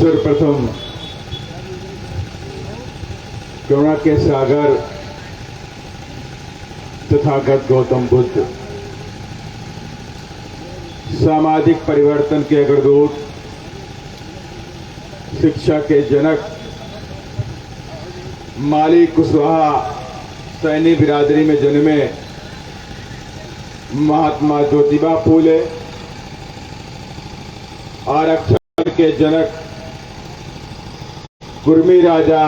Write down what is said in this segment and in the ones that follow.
सर्वप्रथम करुणा के सागर तथागत गौतम बुद्ध, सामाजिक परिवर्तन के अग्रदूत, शिक्षा के जनक, माली कुशवाहा सैनी बिरादरी में जन्मे महात्मा ज्योतिबा फूले, आरक्षण के जनक कुर्मी राजा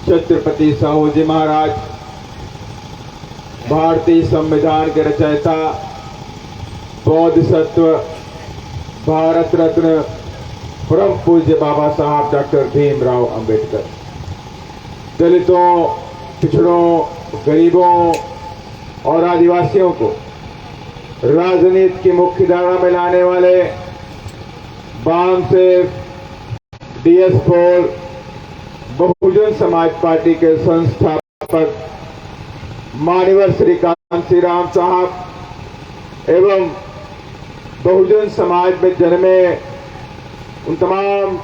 छत्रपति साहू जी महाराज, भारतीय संविधान के रचयिता, बोधिसत्व, भारत रत्न परम पूज्य बाबा साहब डॉक्टर भीमराव अंबेडकर, दलितों, पिछड़ों, गरीबों और आदिवासियों को राजनीति की मुख्य धारा में लाने वाले बामसेफ, DS4 बहुजन समाज पार्टी के संस्थापक मान्यवर श्री कांसी राम साहब एवं बहुजन समाज में जन्मे उन तमाम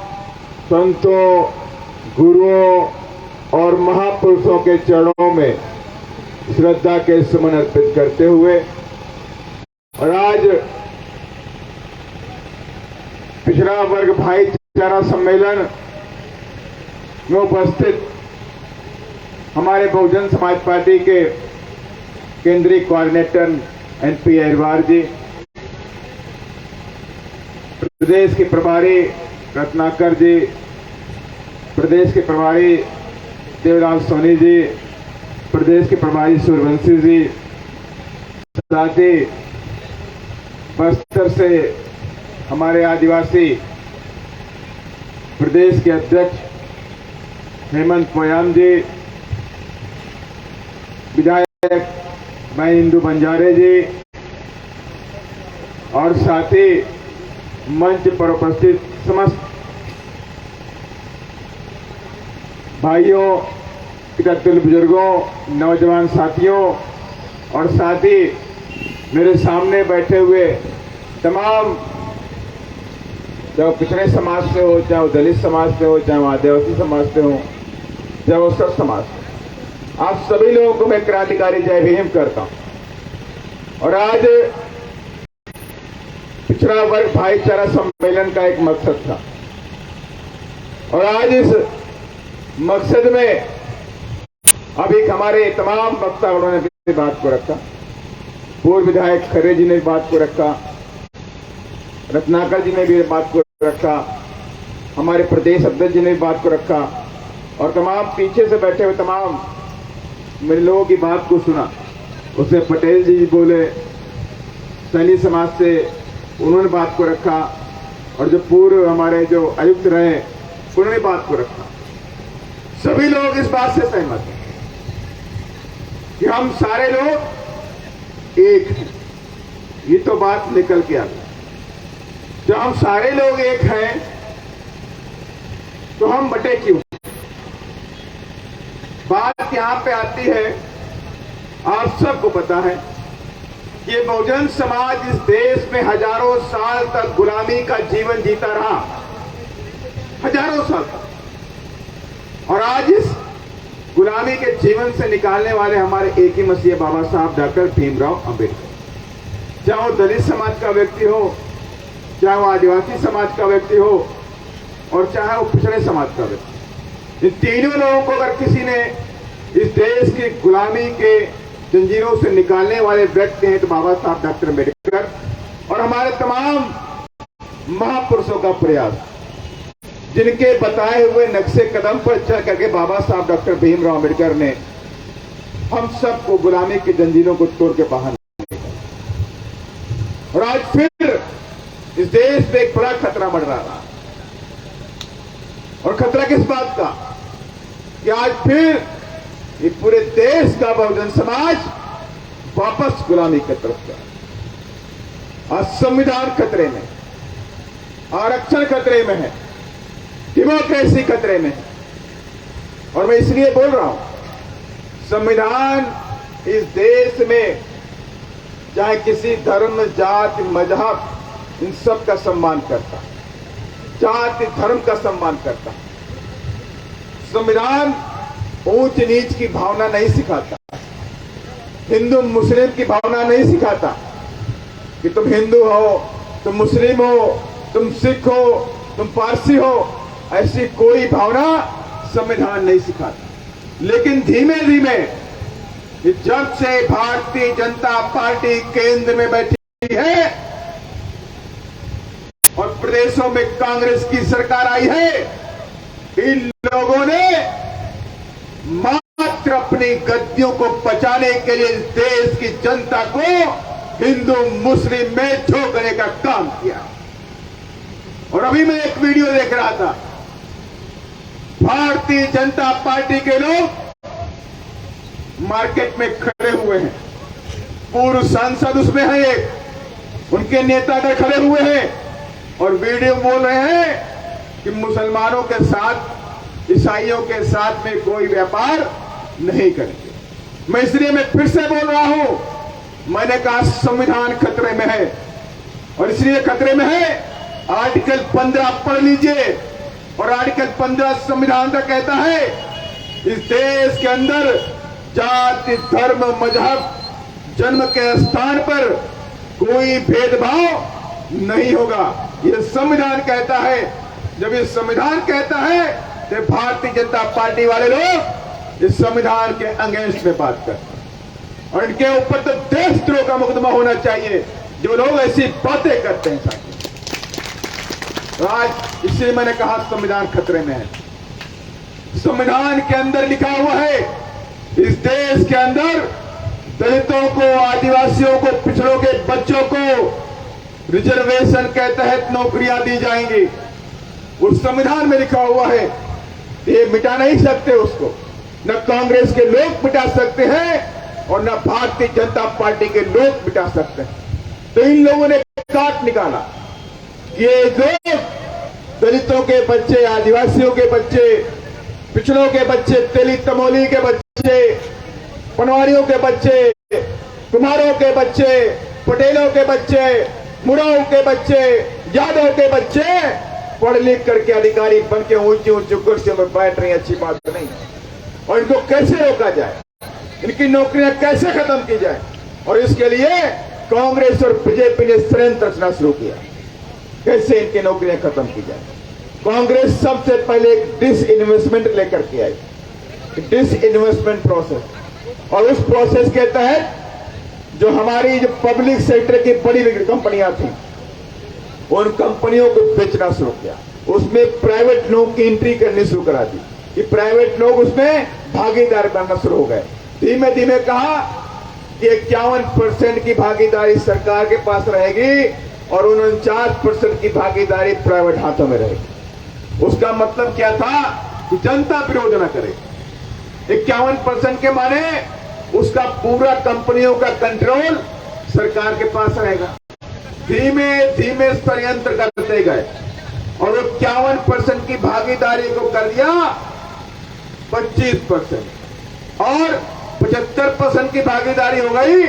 संतों, गुरुओं और महापुरुषों के चरणों में श्रद्धा के सुमन अर्पित करते हुए और आज पिछड़ा वर्ग भाईचारा सम्मेलन में उपस्थित हमारे बहुजन समाज पार्टी के केंद्रीय कोऑर्डिनेटर NP अहिरवार जी, प्रदेश के प्रभारी रत्नाकर जी, प्रदेश के प्रभारी देवलाल सोनी जी, प्रदेश के प्रभारी सूर्यवंशी जी, साथ ही बस्तर से हमारे आदिवासी प्रदेश के अध्यक्ष हेमंत पोयाम जी, विधायक मैं इंदु बंजारे जी और साथ ही मंच पर उपस्थित समस्त भाइयों, इकतीस बुजुर्गों, नौजवान साथियों और साथ ही मेरे सामने बैठे हुए तमाम, चाहे वो पिछड़े समाज से हो, चाहे वो दलित समाज से हो, चाहे वो आदिवासी समाज से हो, चाहे वो सब समाज से, आप सभी लोगों को मैं क्रांतिकारी जय भीम करता हूं। और आज पिछड़ा वर्ग भाईचारा सम्मेलन का एक मकसद था और आज इस मकसद में अभी हमारे तमाम वक्ताओं ने भी बात को रखा, पूर्व विधायक खरे जी ने भी बात को रखा, रत्नाकर जी ने भी बात को रखा, हमारे प्रदेश अध्यक्ष जी ने भी बात को रखा और तमाम पीछे से बैठे हुए तमाम मेरे लोगों की बात को सुना। उसमें पटेल जी बोले, सैनी समाज से उन्होंने बात को रखा और जो पूर्व हमारे जो आयुक्त रहे उन्होंने बात को रखा। सभी लोग इस बात से सहमत हैं कि हम सारे लोग एक हैं। ये तो बात निकल के आ गई। जब हम सारे लोग एक हैं तो हम बटे क्यों? बात यहां पे आती है, आप सबको पता है कि ये बहुजन समाज इस देश में हजारों साल तक गुलामी का जीवन जीता रहा, हजारों साल तक। और आज इस गुलामी के जीवन से निकालने वाले हमारे एक ही मसीहा बाबा साहब डॉक्टर भीमराव अंबेडकर, चाहे वो दलित समाज का व्यक्ति हो, चाहे वो आदिवासी समाज का व्यक्ति हो और चाहे वो पिछड़े समाज का व्यक्ति, इन तीनों लोगों को अगर किसी ने इस देश की गुलामी के जंजीरों से निकालने वाले व्यक्ति हैं तो बाबा साहब डॉक्टर अंबेडकर और हमारे तमाम महापुरुषों का प्रयास, जिनके बताए हुए नक्शे कदम पर चल करके बाबा साहब डॉक्टर भीमराव अंबेडकर ने हम सबको गुलामी की जंजीरों को तोड़ के बाहर निकाला। और आज फिर इस देश में एक बड़ा खतरा बढ़ रहा है। और खतरा किस बात का? कि आज फिर ये पूरे देश का बहुजन समाज वापस गुलामी की तरफ जा। आज संविधान खतरे में, आरक्षण खतरे में है, डेमोक्रेसी खतरे में है। और मैं इसलिए बोल रहा हूं, संविधान इस देश में चाहे किसी धर्म, जाति, मजहब, इन सब का सम्मान करता है। जाति धर्म का सम्मान करता है। संविधान ऊंच नीच की भावना नहीं सिखाता, हिंदू मुस्लिम की भावना नहीं सिखाता कि तुम हिंदू हो, तुम मुस्लिम हो, तुम सिख हो, तुम पारसी हो, ऐसी कोई भावना संविधान नहीं सिखाता। लेकिन धीमे धीमे जब से भारतीय जनता पार्टी केंद्र में बैठी है और प्रदेशों में कांग्रेस की सरकार आई है, इन लोगों ने मात्र अपनी गद्दियों को बचाने के लिए देश की जनता को हिंदू मुस्लिम में झोंकने का काम किया। और अभी मैं एक वीडियो देख रहा था, भारतीय जनता पार्टी के लोग मार्केट में खड़े हुए हैं, पूर्व सांसद उसमें है, एक उनके नेतागण खड़े हुए हैं और वीडियो बोल रहे हैं कि मुसलमानों के साथ, ईसाइयों के साथ में कोई व्यापार नहीं करेंगे। मैं इसलिए मैं फिर से बोल रहा हूं, मैंने कहा संविधान खतरे में है और इसलिए खतरे में है। आर्टिकल 15 पढ़ लीजिए और आर्टिकल 15 संविधान का कहता है इस देश के अंदर जाति धर्म मजहब जन्म के स्थान पर कोई भेदभाव नहीं होगा। यह संविधान कहता है। जब ये संविधान कहता है तो भारतीय जनता पार्टी वाले लोग इस संविधान के अगेंस्ट में बात करते हैं और इनके ऊपर तो देशद्रोह का मुकदमा होना चाहिए जो लोग ऐसी बातें करते हैं साथियों। तो आज इसलिए मैंने कहा संविधान खतरे में है। संविधान के अंदर लिखा हुआ है इस देश के अंदर दलितों को, आदिवासियों को, पिछड़ों के बच्चों को रिजर्वेशन के तहत नौकरियां दी जाएंगी। उस संविधान में लिखा हुआ है, ये मिटा नहीं सकते उसको। न कांग्रेस के लोग मिटा सकते हैं और न भारतीय जनता पार्टी के लोग मिटा सकते हैं। तो इन लोगों ने काट निकाला। ये लोग दलितों के बच्चे, आदिवासियों के बच्चे, पिछड़ों के बच्चे, तेली तमोली के बच्चे, पनवारियों के बच्चे, कुम्हारों के बच्चे, पटेलों के बच्चे, मुड़ाओं के बच्चे, यादव के बच्चे पढ़ लिख करके अधिकारी बन के ऊंची ऊंची कुर्सियों में बैठ रही, अच्छी बात नहीं। और इनको कैसे रोका जाए, इनकी नौकरियां कैसे खत्म की जाए, और इसके लिए कांग्रेस और बीजेपी ने षड्यंत्र रचना शुरू किया कैसे इनकी नौकरियां खत्म की जाए। कांग्रेस सबसे पहले एक डिसइन्वेस्टमेंट लेकर के आई, डिसइन्वेस्टमेंट प्रोसेस, और उस प्रोसेस के तहत जो हमारी जो पब्लिक सेक्टर की बड़ी कंपनियां थी उन कंपनियों को बेचना शुरू किया। उसमें प्राइवेट लोग की एंट्री करनी शुरू करा दी कि प्राइवेट लोग उसमें भागीदार बनना शुरू हो गए। धीमे धीमे कहा कि 51% की भागीदारी सरकार के पास रहेगी और 49% की भागीदारी प्राइवेट हाथों में रहेगी। उसका मतलब क्या था कि जनता विरोध न करे। 51% के माने उसका पूरा कंपनियों का कंट्रोल सरकार के पास रहेगा। धीमे धीमे षड्यंत्र करते गए और 51% की भागीदारी को कर दिया 25% और 75% की भागीदारी हो गई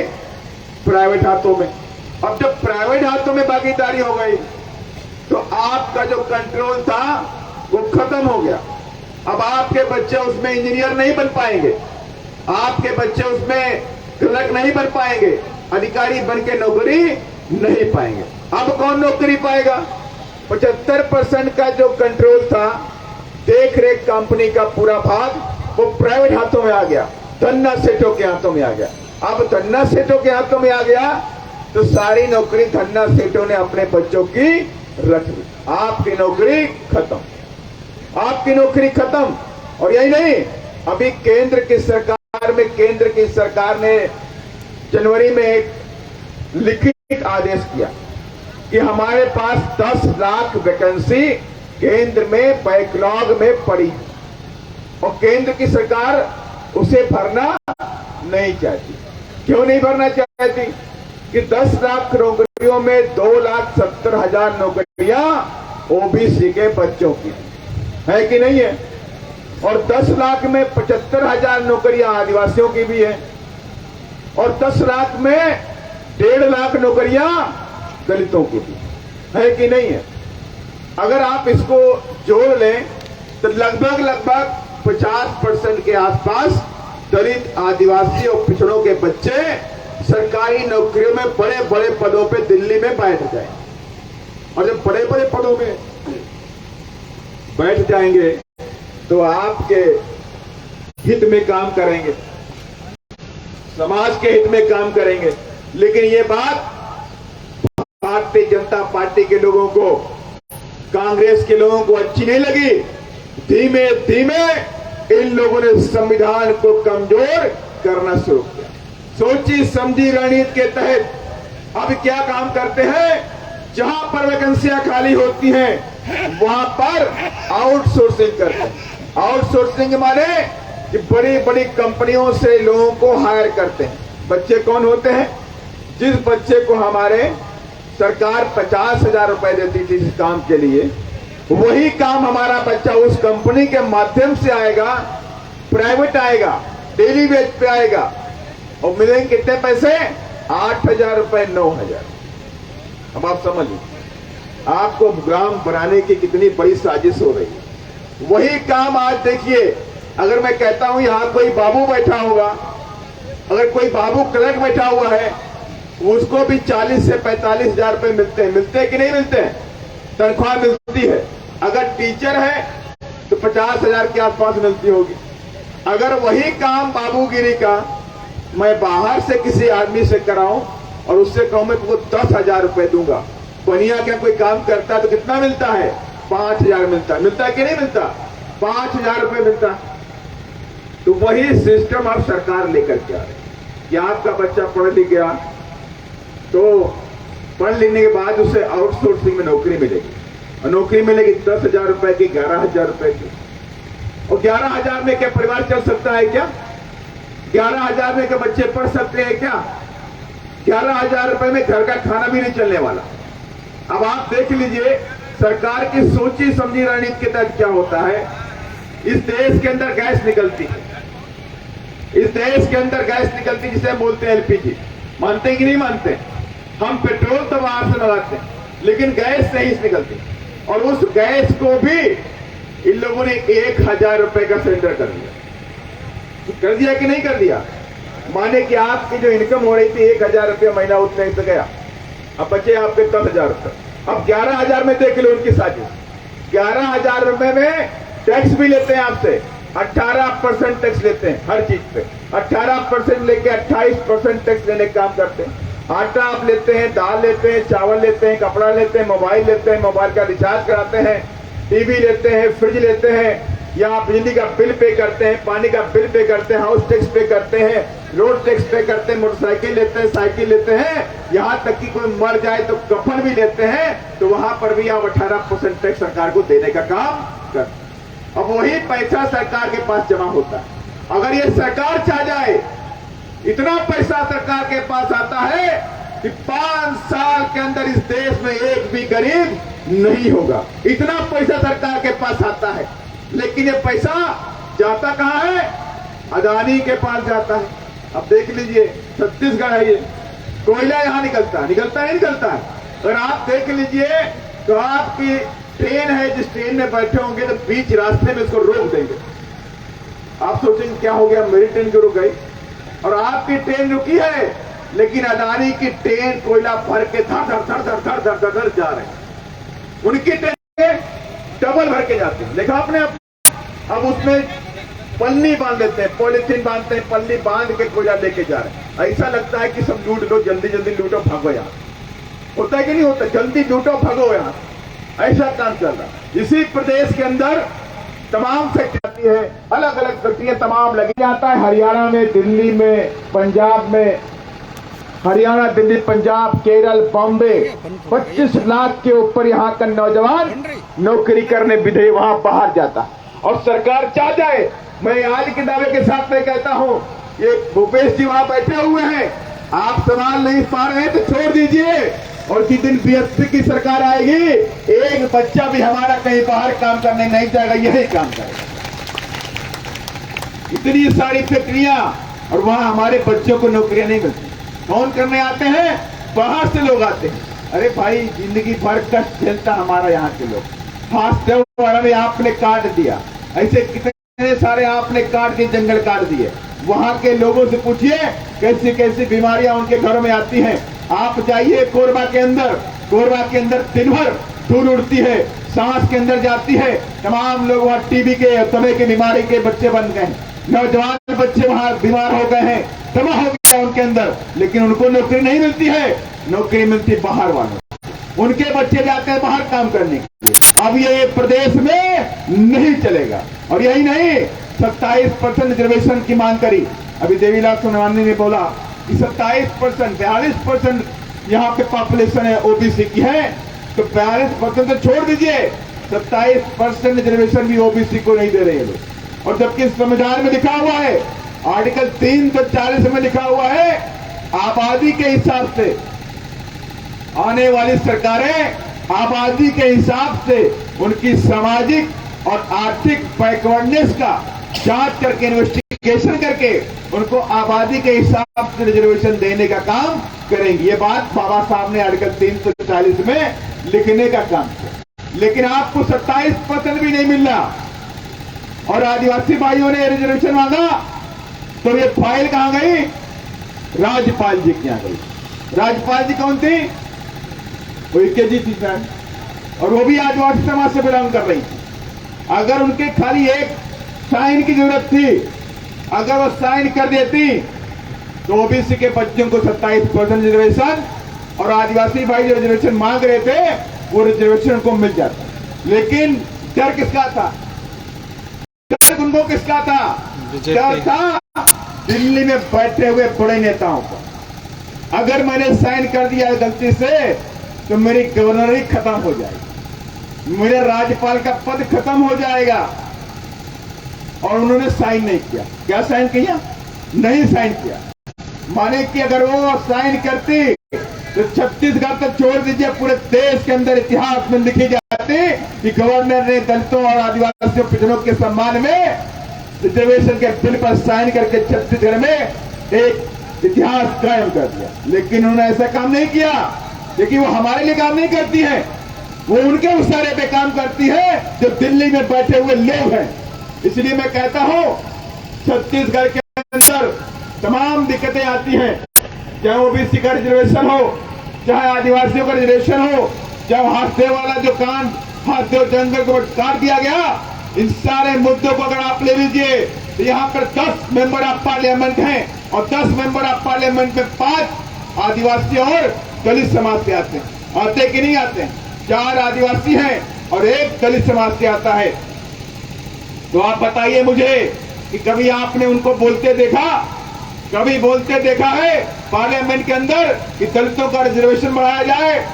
प्राइवेट हाथों में। अब जब प्राइवेट हाथों में भागीदारी हो गई तो आपका जो कंट्रोल था वो खत्म हो गया। अब आपके बच्चे उसमें इंजीनियर नहीं बन पाएंगे, आपके बच्चे उसमें क्लर्क नहीं बन पाएंगे, अधिकारी बन के नौकरी नहीं पाएंगे। अब कौन नौकरी पाएगा? 75% का जो कंट्रोल था, देख रेख कंपनी का पूरा भाग वो प्राइवेट हाथों में आ गया, धन्ना सेठों के हाथों में आ गया। अब धन्ना सेठों के हाथों में आ गया तो सारी नौकरी धन्ना सेठों ने अपने बच्चों की रख ली। आपकी नौकरी खत्म, आपकी नौकरी खत्म। और यही नहीं, अभी केंद्र की सरकार ने जनवरी में एक लिखित आदेश किया कि हमारे पास 10 लाख वैकेंसी केंद्र में बैकलॉग में पड़ी और केंद्र की सरकार उसे भरना नहीं चाहती। क्यों नहीं भरना चाहती? कि 10 लाख नौकरियों में 2,70,000 नौकरियां ओबीसी के बच्चों की है कि नहीं है, और 10 लाख में 75,000 नौकरियां आदिवासियों की भी है, और 10 लाख में 1.5 लाख नौकरियां दलितों की भी है कि नहीं है। अगर आप इसको जोड़ लें तो लगभग 50% के आसपास दलित, आदिवासी और पिछड़ों के बच्चे सरकारी नौकरियों में बड़े बड़े पदों पे दिल्ली में बैठ जाए। और जब बड़े बड़े पदों में बैठ जाएंगे तो आपके हित में काम करेंगे, समाज के हित में काम करेंगे। लेकिन ये बात भारतीय जनता पार्टी के लोगों को, कांग्रेस के लोगों को अच्छी नहीं लगी। धीमे धीमे इन लोगों ने संविधान को कमजोर करना शुरू किया। सोची समझी रणनीति के तहत अब क्या काम करते हैं, जहां पर वैकेंसियां खाली होती हैं वहां पर आउटसोर्सिंग करते हैं। आउटसोर्सिंग माने कि बड़ी बड़ी कंपनियों से लोगों को हायर करते हैं। बच्चे कौन होते हैं? जिस बच्चे को हमारे सरकार 50,000 रुपए देती थी इस काम के लिए, वही काम हमारा बच्चा उस कंपनी के माध्यम से आएगा, प्राइवेट आएगा, डेली वेज पे आएगा और मिलेंगे कितने पैसे? 8,000 रुपए, 9,000। अब आप समझिए आपको ग्राम बनाने की कितनी बड़ी साजिश हो रही है। वही काम आज देखिए, अगर मैं कहता हूं यहां कोई बाबू बैठा होगा, अगर कोई बाबू क्लर्क बैठा हुआ है, उसको भी 40 से 45,000 रुपए मिलते हैं कि नहीं मिलते हैं? तनख्वाह मिलती है। अगर टीचर है तो 50,000 के आसपास मिलती होगी। अगर वही काम बाबूगिरी का मैं बाहर से किसी आदमी से कराऊं और उससे कहूं मैं तुमको 10,000 रुपए दूंगा, बनिया क्या कोई काम करता है तो कितना मिलता है? 5,000 मिलता है कि नहीं मिलता? 5,000 रुपए मिलता है। तो वही सिस्टम अब सरकार लेकर के आ रही है कि आपका बच्चा पढ़ लिख गया तो पढ़ लेने के बाद उसे आउटसोर्सिंग में नौकरी मिलेगी, और नौकरी मिलेगी 10,000 रुपए की, 11,000 रुपए की। और 11,000 में क्या परिवार चल सकता है क्या? 11,000 में क्या बच्चे पढ़ सकते हैं क्या? 11,000 रुपए में घर का खाना भी नहीं चलने वाला। अब आप देख लीजिए सरकार की सोची समझी रणनीति के तहत क्या होता है। इस देश के अंदर गैस निकलती है, इस देश के अंदर गैस निकलती जिसे हम बोलते हैं एलपीजी। मानते हैं कि नहीं मानते? हम पेट्रोल तो बाहर से लगाते हैं लेकिन गैस से ही निकलती, और उस गैस को भी इन लोगों ने 1,000 रुपए का सिलेंडर कर दिया। कर दिया कि नहीं कर दिया? माने कि आपकी जो इनकम हो रही थी 1,000 रुपया महीना, उतने से गया, अब बचे आपके 10,000 रुपए। अब 11,000 में देख लो उनकी साजिश। 11,000 रुपए में टैक्स भी लेते हैं आपसे, 18% टैक्स लेते हैं हर चीज पे। 18% लेके 28% टैक्स लेने का काम करते हैं। आटा आप लेते हैं, दाल लेते हैं, चावल लेते हैं, कपड़ा लेते हैं, मोबाइल लेते हैं, मोबाइल का रिचार्ज कराते हैं, टीवी लेते हैं, फ्रिज लेते हैं, या बिजली का बिल पे करते हैं, पानी का बिल पे करते हैं, हाउस टैक्स पे करते हैं, रोड टैक्स पे करते हैं, मोटरसाइकिल लेते हैं, साइकिल लेते हैं, यहाँ तक कि कोई मर जाए तो कफन भी लेते हैं, तो वहां पर भी आप 18% टैक्स सरकार को देने का काम करते हैं। अब वही पैसा सरकार के पास जमा होता है। अगर ये सरकार चाह जाए, इतना पैसा सरकार के पास आता है कि 5 साल के अंदर इस देश में एक भी गरीब नहीं होगा। इतना पैसा सरकार के पास आता है, लेकिन ये पैसा जाता कहां है? अदानी के पास जाता है। अब देख लीजिए छत्तीसगढ़ है, ये कोयला यहां निकलता है नहीं निकलता है। अगर आप देख लीजिए तो आपकी ट्रेन है, जिस ट्रेन में बैठे होंगे तो बीच रास्ते में इसको रोक देंगे। आप सोचेंगे क्या हो गया, मेरी ट्रेन क्यों रुक गई? और आपकी ट्रेन रुकी है, लेकिन अदानी की ट्रेन कोयला भर के धर धर जा रहे हैं। उनकी ट्रेन डबल भर के जाते हैं, देखा आपने? अब उसमें पन्नी बांध देते हैं, पॉलिथीन बांधते हैं, पन्नी बांध के कोयला लेके जा रहे हैं। ऐसा लगता है कि सब लूट लो, जल्दी जल्दी लूटो, भागो। यहाँ होता है कि नहीं होता? जल्दी लूटो, भागो। यहाँ ऐसा काम चल रहा है। इसी प्रदेश के अंदर तमाम फैक्ट्री है, अलग अलग फैक्ट्रियां तमाम लगी जाता है। हरियाणा में, दिल्ली में, पंजाब में, हरियाणा, दिल्ली, पंजाब, केरल, बॉम्बे, 25 लाख के ऊपर यहाँ का नौजवान नौकरी करने विदेश वहां बाहर जाता है। और सरकार चाह जाए, मैं आज के दावे के साथ में कहता हूं, ये भूपेश जी वहां बैठे हुए हैं, आप संभाल नहीं पा रहे हैं तो छोड़ दीजिए। और जिस दिन बीएसपी की सरकार आएगी, एक बच्चा भी हमारा कहीं बाहर काम करने नहीं जाएगा, यही काम करेगा। इतनी सारी फैक्ट्रियां, और वहां हमारे बच्चों को नौकरियां नहीं मिलती। कौन करने आते हैं? बाहर से लोग आते हैं। अरे भाई, जिंदगी भर कष्ट झेलता हमारा यहाँ के लोग। हाथदेव वाला भी आपने काट दिया, ऐसे कितने सारे आपने काट दिए, जंगल काट दिए। वहां के लोगों से पूछिए कैसी कैसी बीमारियां उनके घरों में आती हैं। आप जाइए कोरबा के अंदर दिन भर धूल उड़ती है, सांस के अंदर जाती है। तमाम लोग वहां टीबी के दमे की बीमारी के बच्चे बन गए हैं, नौजवान बच्चे वहां बीमार हो गए हैं, दमा हो गया उनके अंदर, लेकिन उनको नौकरी नहीं मिलती है, नौकरी मिलती बाहर वालों, उनके बच्चे जाते हैं बाहर काम करने के लिए। अब ये प्रदेश में नहीं चलेगा। और यही नहीं, 27% रिजर्वेशन की मांग करी। अभी देवीलाल सोनवानी ने बोला कि 27%, 42% यहाँ पे पॉपुलेशन है ओबीसी की है, तो 42% तो छोड़ दीजिए, 27% रिजर्वेशन भी ओबीसी को नहीं दे रहे हैं लोग। और जबकि संविधान में लिखा हुआ है, आर्टिकल 340 में लिखा हुआ है, आबादी के हिसाब से आने वाली सरकारें आबादी के हिसाब से उनकी सामाजिक और आर्थिक बैकवर्डनेस का जांच करके, इन्वेस्टिगेशन करके उनको आबादी के हिसाब से रिजर्वेशन देने का काम करेंगी। ये बात बाबा साहब ने आर्टिकल 340 में लिखने का काम किया। लेकिन आपको 27% भी नहीं मिल रहा, और आदिवासी भाइयों ने रिजर्वेशन मांगा तो ये फाइल कहां गई? राज्यपाल जी के यहां गई। राज्यपाल जी कौन थी? वो जी थी सर, और वो भी आदिवासी समाज से बिलोंग कर रही थी। अगर उनके खाली एक साइन की जरूरत थी, अगर वो साइन कर देती तो ओबीसी के बच्चों को 27% रिजर्वेशन, और आदिवासी भाई जो रिजर्वेशन मांग रहे थे वो रिजर्वेशन को मिल जाता। लेकिन डर किसका था? डर उनको किसका था? डर था दिल्ली में बैठे हुए बड़े नेताओं को। अगर मैंने साइन कर दिया गलती से तो मेरी गवर्नरी खत्म हो जाएगी, मेरे राज्यपाल का पद खत्म हो जाएगा। और उन्होंने साइन नहीं किया। क्या साइन किया? नहीं साइन किया। माने कि अगर वो साइन करती तो छत्तीसगढ़ तो छोड़ दीजिए, पूरे देश के अंदर इतिहास में लिखी जाती कि गवर्नर ने दलितों और आदिवासियों पिछड़ों के सम्मान में रिजर्वेशन के बिल पर साइन करके छत्तीसगढ़ में एक इतिहास कायम कर दिया। लेकिन उन्होंने ऐसा काम नहीं किया, क्योंकि वो हमारे लिए काम नहीं करती है, वो उनके इशारे पे काम करती है जो दिल्ली में बैठे हुए लोग हैं। इसलिए मैं कहता हूं, छत्तीसगढ़ के अंदर तमाम दिक्कतें आती हैं, चाहे ओबीसी का रिजर्वेशन हो, चाहे आदिवासियों का रिजर्वेशन हो, चाहे हाथदेव वाला जो कान, हाथदेव जंगल को काट दिया गया, इन सारे मुद्दों को अगर आप ले लीजिए तो यहाँ पर 10 मेंबर ऑफ पार्लियामेंट हैं, और 10 मेंबर ऑफ पार्लियामेंट में 5 आदिवासी और दलित समाज से आते हैं। आते कि नहीं आते? 4 आदिवासी हैं और 1 दलित समाज से आता है। तो आप बताइए मुझे कि कभी आपने उनको बोलते देखा? कभी बोलते देखा है पार्लियामेंट के अंदर कि दलितों का रिजर्वेशन बढ़ाया जाए,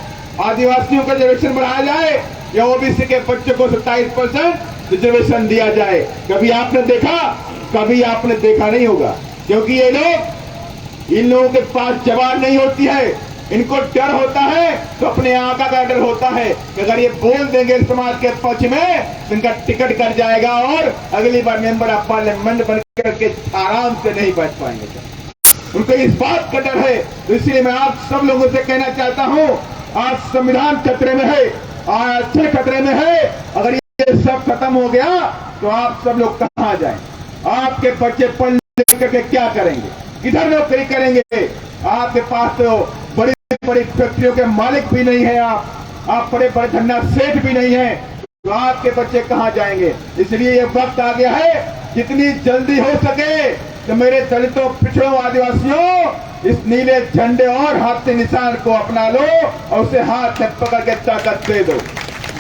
आदिवासियों का रिजर्वेशन बढ़ाया जाए, या ओबीसी के बच्चों को 27% रिजर्वेशन दिया जाए? कभी आपने देखा? कभी आपने देखा नहीं होगा, क्योंकि ये लोग, इन लोगों के पास जवान नहीं होती है। इनको डर होता है तो अपने आका का डर होता है कि अगर ये बोल देंगे समाज के पक्ष में तो इनका टिकट कट जाएगा और अगली बार मेंबर ऑफ पार्लियामेंट बन करके आराम से नहीं बैठ पाएंगे। उनको इस बात का डर है। तो इसलिए मैं आप सब लोगों से कहना चाहता हूं, आज संविधान खतरे में है, आज अच्छे खतरे में है। अगर ये सब खत्म हो गया तो आप सब लोग कहां जाएं? आपके बच्चे पढ़ लिख करके क्या करेंगे? किधर नौकरी करेंगे? आपके पास तो बड़ी बड़ी फैक्ट्रियों के मालिक भी नहीं है, आप बड़े बड़े धन्ना सेठ भी नहीं है, तो आपके बच्चे कहां जाएंगे? इसलिए ये वक्त आ गया है, जितनी जल्दी हो सके तो मेरे दलितों, पिछड़ों, आदिवासियों, इस नीले झंडे और हाथ के निशान को अपना लो और उसे हाथ में पकड़ के ताकत दे दो।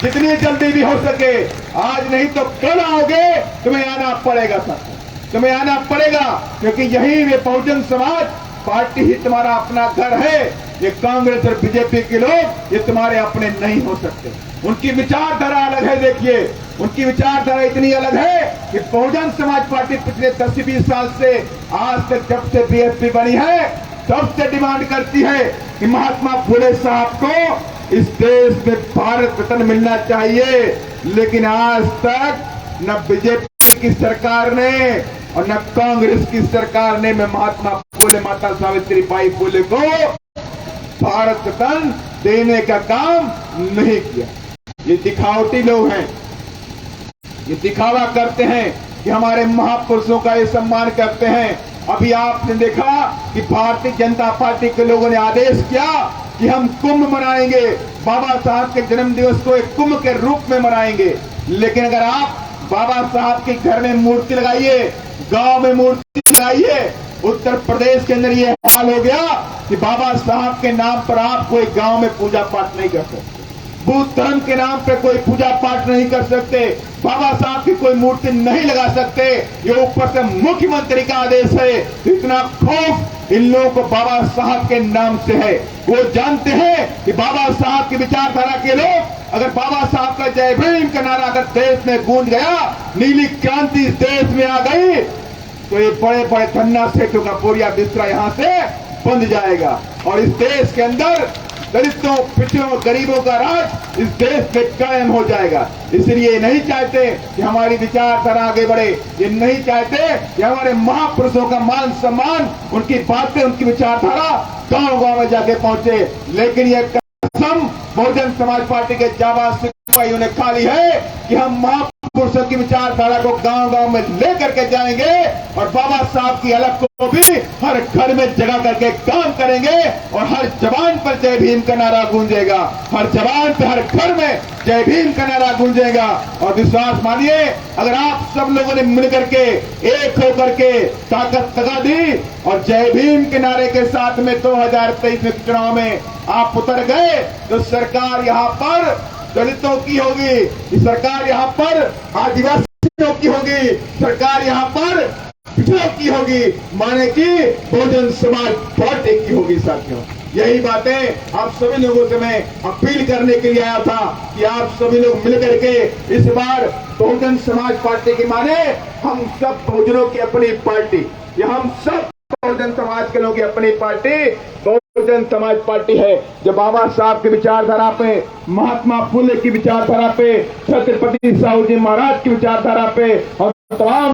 जितनी जल्दी भी हो सके, आज नहीं तो कल आओगे, तुम्हें आना पड़ेगा साथियों, तुम्हें आना पड़ेगा, क्योंकि यही वे बहुजन समाज पार्टी ही तुम्हारा अपना घर है। ये कांग्रेस और बीजेपी के लोग ये तुम्हारे अपने नहीं हो सकते। उनकी विचारधारा अलग है। देखिए, उनकी विचारधारा इतनी अलग है कि बहुजन समाज पार्टी पिछले 10-20 साल से आज तक जब से बीएसपी बनी है तब से डिमांड करती है कि महात्मा फुले साहब को इस देश में भारत रत्न मिलना चाहिए। लेकिन आज तक न बीजेपी की सरकार ने और न कांग्रेस की सरकार ने महात्मा फुले, माता सावित्रीबाई फुले को भारत रत्न देने का काम नहीं किया। ये दिखावटी लोग हैं, ये दिखावा करते हैं कि हमारे महापुरुषों का ये सम्मान करते हैं। अभी आपने देखा कि भारतीय जनता पार्टी के लोगों ने आदेश किया कि हम कुंभ मनाएंगे, बाबा साहब के जन्म दिवस को एक कुंभ के रूप में मनाएंगे। लेकिन अगर आप बाबा साहब के घर में मूर्ति लगाइए, गांव में मूर्ति लगाइए, उत्तर प्रदेश के अंदर ये हाल हो गया कि बाबा साहब के नाम पर आप कोई गांव में पूजा पाठ नहीं कर सकते, बुद्ध धर्म के नाम पे कोई पूजा पाठ नहीं कर सकते, बाबा साहब की कोई मूर्ति नहीं लगा सकते। ये ऊपर से मुख्यमंत्री का आदेश है। इतना खौफ इन लोगों को बाबा साहब के नाम से है। वो जानते हैं कि बाबा साहब की विचारधारा के लोग, अगर बाबा साहब का जय भीम का नारा अगर देश में गूंज गया, नीली क्रांति इस देश में आ गई, तो ये बड़े बड़े धन्ना सेठों का बोरिया बिस्तरा यहां से बंद जाएगा और इस देश के अंदर दलितों, पिछड़ों, गरीबों का राज इस देश में कायम हो जाएगा। इसलिए ये नहीं चाहते कि हमारी विचारधारा आगे बढ़े, ये नहीं चाहते कि हमारे महापुरुषों का मान सम्मान, उनकी बातें, उनकी विचारधारा गांव गांव में जाके पहुंचे। लेकिन ये कसम बहुजन समाज पार्टी के जाबाज सिपाहियों ने खा ली है कि हम महापुरुषों की विचारधारा को गांव गांव में लेकर के जाएंगे और बाबा साहब की अलग को भी हर घर में जगह करके काम करेंगे और हर जबान पर जय भीम का नारा गूंजेगा, हर जबान पे, हर घर में जय भीम का नारा गूंजेगा। और विश्वास मानिए, अगर आप सब लोगों ने मिलकर के एक होकर के ताकत लगा दी और जय भीम के नारे के साथ में 2023 में चुनाव में आप उतर गए, तो सरकार यहाँ पर दलितों की होगी, सरकार यहाँ पर आदिवासियों की होगी, सरकार यहाँ पर पिछड़ों की होगी, माने कि बहुजन समाज पार्टी की होगी। साथियों, यही बातें आप सभी लोगों से मैं अपील करने के लिए आया था कि आप सभी लोग मिलकर के इस बार बहुजन समाज पार्टी की माने हम सब बहुजनों की अपनी पार्टी, या हम सब बहुजन समाज के लोगों की अपनी पार्टी बहुजन समाज पार्टी है, जो बाबा साहब की विचारधारा पे, महात्मा फुले की विचारधारा पे, छत्रपति साहू जी महाराज की विचारधारा पे और तमाम